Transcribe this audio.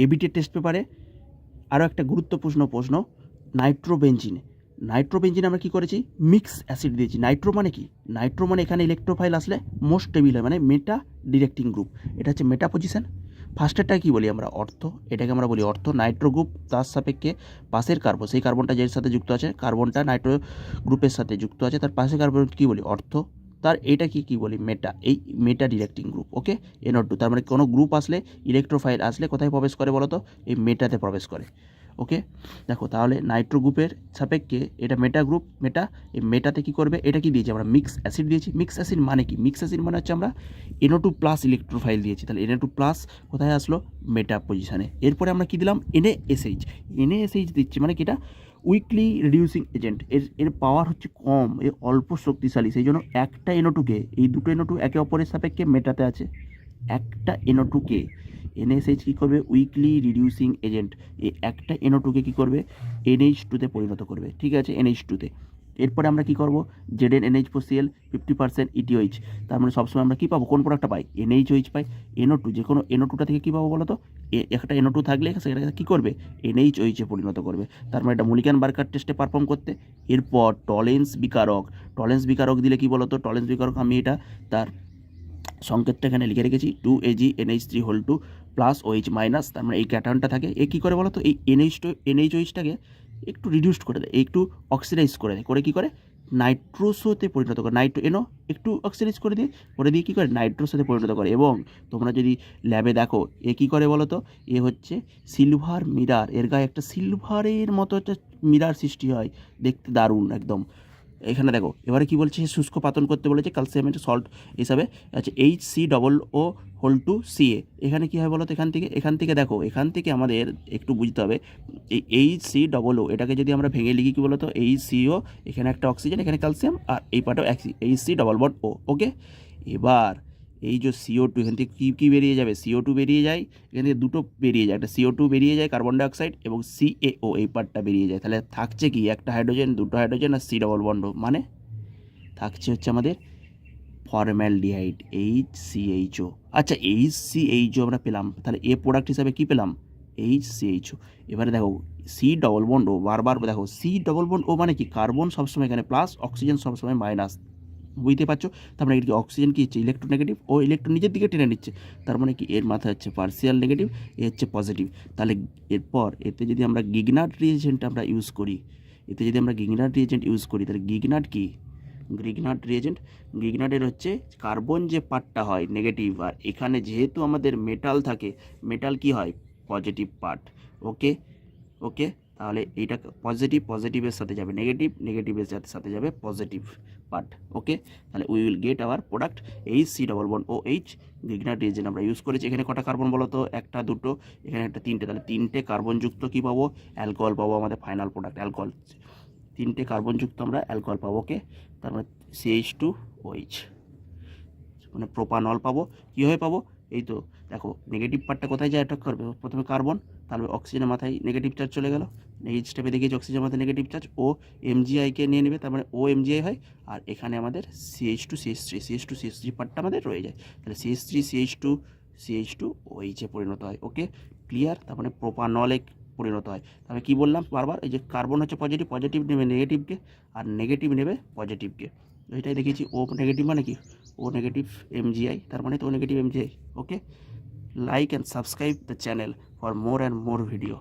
ABT test পেপারে আরও একটা গুরুত্বপূর্ণ প্রশ্ন, নাইট্রোবেনজিন। নাইট্রোবেনজিন আমরা কী করেছি, মিক্স অ্যাসিড দিয়েছি। নাইট্রো মানে কি, নাইট্রো মানে এখানে ইলেকট্রোফাইল আসলে মোস্ট স্টেবিল হয়, মানে মেটা ডিরেক্টিং গ্রুপ। এটা হচ্ছে মেটা পজিশন। ফার্স্টেরটা কী বলি আমরা, অর্থ। এটাকে আমরা বলি অর্থ। নাইট্রো গ্রুপ তার সাপেক্ষে পাশের কার্বন, সেই কার্বনটা যের সাথে যুক্ত আছে, কার্বনটা নাইট্রো গ্রুপের সাথে যুক্ত আছে, তার পাশে কার্বন কী বলি, অর্থ। তার এটা কী বলি, মেটা। এই মেটা ডিরেক্টিং গ্রুপ। ওকে, NO2। তার মানে কোনো গ্রুপ আসলে, ইলেকট্রোফাইল আসলে কোথায় প্রবেশ করে বলো তো, এই মেটাতে প্রবেশ করে। ওকে, দেখো তাহলে নাইট্রো গ্রুপের সাপেক্ষে এটা মেটা গ্রুপ, মেটা। এই মেটাতে কী করবে, এটা কি দিয়েছি আমরা, মিক্স অ্যাসিড দিয়েছি। মিক্স অ্যাসিড মানে কি, মিক্স অ্যাসিড মানে হচ্ছে আমরা NO2 প্লাস ইলেকট্রোফাইল দিয়েছি। তাহলে NO2 প্লাস কোথায় আসলো, মেটা পজিশানে। এরপরে আমরা কি দিলাম, NaSH। NaSH দিচ্ছি মানে কি, এটা উইকলি রিডিউসিং এজেন্ট। এর পাওয়ার হচ্ছে কম, এ অল্প শক্তিশালী, সেই জন্য একটা NO2কে, এই দুটো NO2 একে অপরের সাপেক্ষে মেটাতে আছে। একটা NO2কে NaSH কী করবে, উইকলি রিডিউসিং এজেন্ট। এই একটা NO2কে কী করবে, NH2তে পরিণত করবে। ঠিক আছে, NH2তে। এরপরে আমরা কী করবো, ZnNH4Cl 50% ETOH। তার মানে সবসময় আমরা কী পাবো, কোন প্রোডাক্টটা পাই, NaOH পাই। NO2, যে কোনো NO2টা থেকে কী পাবো বলো তো, একটা NO2 থাকলে সেটা কী করবে, NaOH-এ পরিণত করবে। তার মানে এটা মুলিকান বার্কার টেস্টে পারফর্ম করতে। এরপর টলেন্স বিকারক। টলেন্স বিকারক দিলে কী বলো তো, টলেন্স বিকারক আমি এটা তার সংকেতটা এখানে লিখে রেখেছি, 2Ag NH3 plus OH minus. তার মানে এই ক্যাটায়নটা থাকে, এ কী করে বলো তো, এই NaOH-টাকে একটু রিডিউসড করে দেয়, একটু অক্সিডাইজ করে দেয়, করে কী করে, নাইট্রোসোতে পরিণত করে। NO একটু অক্সিডাইজ করে দিয়ে কী করে, নাইট্রোসোতে পরিণত করে। এবং তোমরা যদি ল্যাবে দেখো, এ কী করে বলো তো, এ হচ্ছে সিলভার মিরার। এর গায়ে একটা সিলভারের মতো একটা মিরার সৃষ্টি হয়, দেখতে দারুণ একদম। এখানে দেখো, এবারে কি বলছে, শুষ্ক পাতন করতে বলেছে ক্যালসিয়ামের সল্ট হিসাবে। আচ্ছা, HCOO2Ca। এখানে কী হয় বলো তো, এখান থেকে দেখো, এখান থেকে আমাদের একটু বুঝতে হবে, এই HCOO এটাকে যদি আমরা ভেঙে লিখি কী বলো তো, HCO, এখানে একটা অক্সিজেন, এখানে ক্যালসিয়াম, আর এই পার্টেও HC+O। ওকে, এবার এই যে CO2, এখান থেকে কী বেরিয়ে যাবে, CO2 বেরিয়ে যায়, এখান থেকে দুটো বেরিয়ে যায়, একটা CO2 বেরিয়ে যায়, কার্বন ডাইঅক্সাইড, এবং CaO এই পার্টটা বেরিয়ে যায়। তাহলে থাকছে কি, একটা হাইড্রোজেন, দুটো হাইড্রোজেন, আর C+, মানে থাকছে হচ্ছে আমাদের ফর্ম্যালডিহাইড, HCHO। আচ্ছা, HCHO আমরা পেলাম, তাহলে এ প্রোডাক্ট হিসাবে কী পেলাম, HCHO। এবারে দেখো C+O, বারবার দেখো C+O মানে কি, কার্বন সবসময় এখানে প্লাস, অক্সিজেন সবসময় মাইনাস। বুঝতে পারছো, তার মানে অক্সিজেন কি হচ্ছে, ইলেকট্রোনেগেটিভ, ও ইলেকট্রন নিজের দিকে টেনে নিচ্ছে। তার মানে কি, এর মাথায় হচ্ছে পার্সিয়াল নেগেটিভ, এ হচ্ছে পজিটিভ। তাহলে এরপর এতে যদি আমরা গিগনাট রিয়েজেন্ট আমরা ইউজ করি, তাহলে গ্রিগনাট রিয়েজেন্ট, গ্রিগনাটের হচ্ছে কার্বন যে পার্টটা হয় নেগেটিভ, আর এখানে যেহেতু আমাদের মেটাল থাকে, মেটাল কি হয়, পজিটিভ পার্ট। ওকে, ওকে, তাহলে এইটা পজিটিভের সাথে যাবে নেগেটিভ, নেগেটিভের সাথে যাবে পজিটিভ পার্ট। ওকে, তাহলে we will get our product HC+OH। Grignard reagent আমরা ইউজ করেছি। এখানে কটা কার্বন বলো তো, একটা, দুটো, এখানে একটা, তিনটে। তাহলে তিনটে কার্বনযুক্ত কী পাবো, অ্যালকোহল পাবো, আমাদের ফাইনাল প্রোডাক্ট অ্যালকোহল। তিনটে কার্বনযুক্ত আমরা অ্যালকোহল পাবো। ওকে, তার মানে CH2OH, মানে প্রোপানল পাবো। কীভাবে পাবো, এই তো দেখো, নেগেটিভ পার্টটা কোথায় যায় অ্যাটাক করবে, প্রথমে কার্বন, তারপরে অক্সিজেনের মাথায় নেগেটিভ চার্জ চলে গেল, এই স্টেপে দেখিয়েছি অক্সিজেনের মাথায় নেগেটিভ চার্জ, ও MgI-কে নিয়ে নেবে, তার মানে ও MgI হয়, আর এখানে আমাদের CH2CH3 পার্টটা আমাদের রয়ে যায়। তাহলে CH3CH2OH-এ পরিণত হয়। ওকে, ক্লিয়ার। তার মানে প্রোপানলে পরিণত হয়। তাহলে কী বললাম বারবার, এই যে কার্বন হচ্ছে পজিটিভ নেবে নেগেটিভকে, আর নেগেটিভ নেবে পজিটিভকে। এটাই দেখিয়েছি, ও নেগেটিভ মানে কি, ও নেগেটিভ MgI, তার মানে তো O negative MgI। Okay, like and subscribe the channel for more and more video.